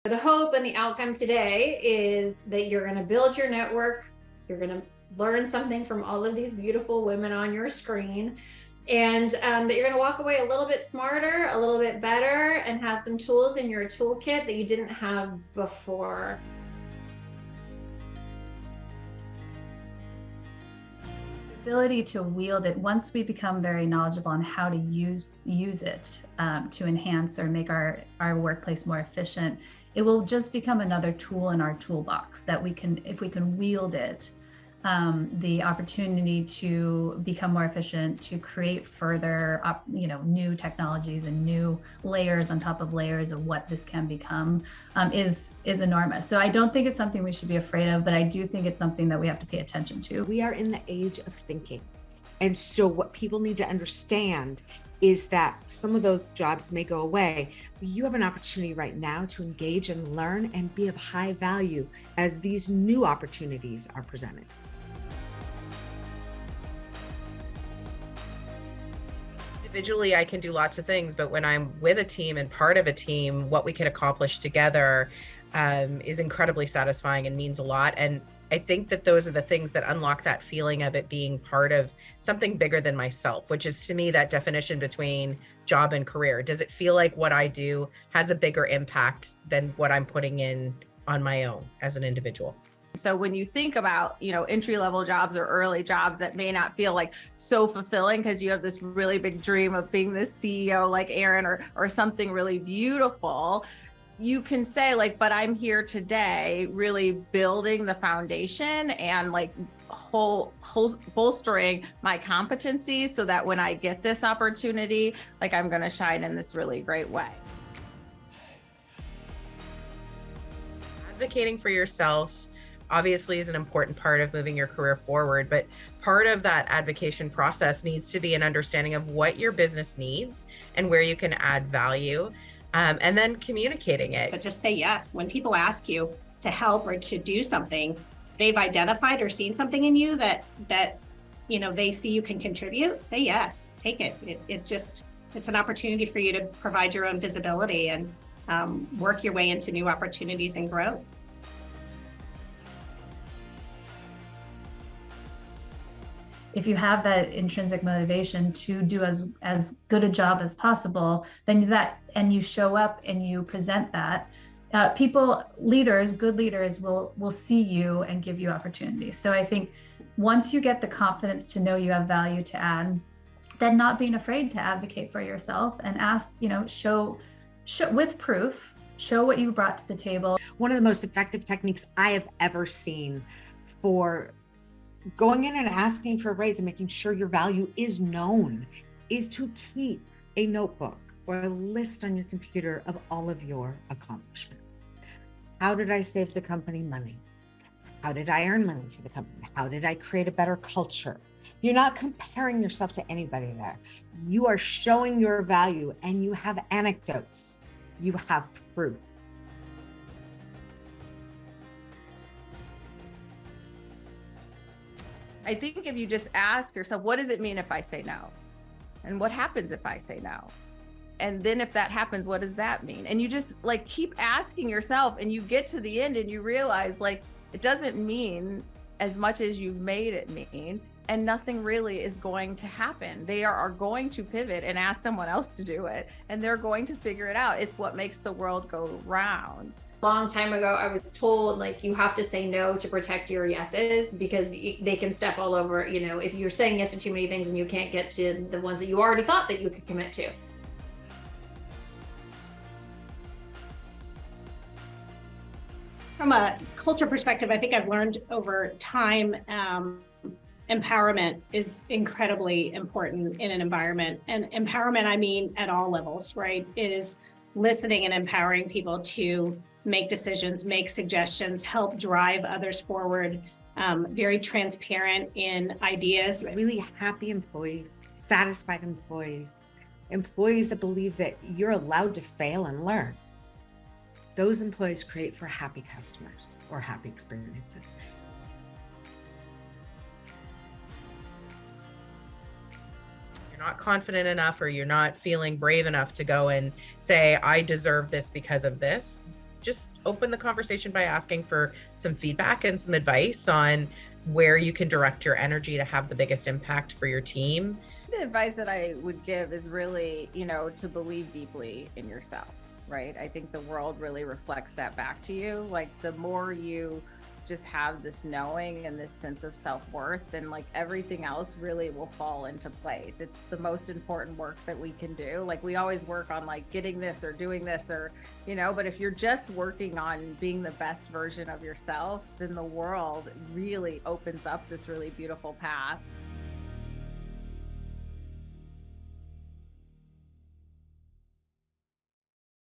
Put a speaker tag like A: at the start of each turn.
A: The hope and the outcome today is that you're going to build your network. You're going to learn something from all of these beautiful women on your screen, and that you're going to walk away a little bit smarter, a little bit better, and have some tools in your toolkit that you didn't have before.
B: Ability to wield it, once we become very knowledgeable on how to use it to enhance or make our workplace more efficient, it will just become another tool in our toolbox that we can, if we can wield it, the opportunity to become more efficient, to create further new technologies and new layers on top of layers of what this can become, is enormous. So I don't think it's something we should be afraid of, but I do think it's something that we have to pay attention to.
C: We are in the age of thinking. And so what people need to understand is that some of those jobs may go away, but you have an opportunity right now to engage and learn and be of high value as these new opportunities are presented.
D: Individually, I can do lots of things, but when I'm with a team and part of a team, what we can accomplish together is incredibly satisfying and means a lot. And I think that those are the things that unlock that feeling of it being part of something bigger than myself, which is to me that definition between job and career. Does it feel like what I do has a bigger impact than what I'm putting in on my own as an individual?
E: So when you think about, entry-level jobs or early jobs that may not feel like so fulfilling because you have this really big dream of being this CEO like Aaron or something really beautiful, you can say but I'm here today really building the foundation and bolstering my competencies so that when I get this opportunity, I'm going to shine in this really great way.
D: Advocating for yourself obviously is an important part of moving your career forward, but part of that advocacy process needs to be an understanding of what your business needs and where you can add value, and then communicating it.
F: But just say yes. When people ask you to help or to do something, they've identified or seen something in you that they see you can contribute, say yes, take it. It's an opportunity for you to provide your own visibility and work your way into new opportunities and growth.
B: If you have that intrinsic motivation to do as good a job as possible, then and you show up and you present that, good leaders will see you and give you opportunities. So I think once you get the confidence to know you have value to add, then not being afraid to advocate for yourself and ask, show with proof, show what you brought to the table.
C: One of the most effective techniques I have ever seen for going in and asking for a raise and making sure your value is known is to keep a notebook or a list on your computer of all of your accomplishments. How did I save the company money? How did I earn money for the company? How did I create a better culture? You're not comparing yourself to anybody there. You are showing your value and you have anecdotes. You have proof.
E: I think if you just ask yourself, what does it mean if I say no? And what happens if I say no? And then if that happens, what does that mean? And you just keep asking yourself, and you get to the end and you realize it doesn't mean as much as you've made it mean, and nothing really is going to happen. They are going to pivot and ask someone else to do it, and they're going to figure it out. It's what makes the world go round.
A: Long time ago, I was told you have to say no to protect your yeses because they can step all over. If you're saying yes to too many things and you can't get to the ones that you already thought that you could commit to.
F: From a culture perspective, I think I've learned over time, empowerment is incredibly important in an environment. And empowerment, I mean, at all levels, right? It is listening and empowering people to make decisions, make suggestions, help drive others forward, very transparent in ideas.
C: Really happy employees, satisfied employees, employees that believe that you're allowed to fail and learn. Those employees create for happy customers or happy experiences.
D: You're not confident enough, or you're not feeling brave enough to go and say, I deserve this because of this. just open the conversation by asking for some feedback and some advice on where you can direct your energy to have the biggest impact for your team.
E: The advice that I would give is really, to believe deeply in yourself, right? I think the world really reflects that back to you. Like the more you just have this knowing and this sense of self-worth, then like everything else really will fall into place. It's the most important work that we can do. Like we always work on like getting this or doing this or, but if you're just working on being the best version of yourself, then the world really opens up this really beautiful path.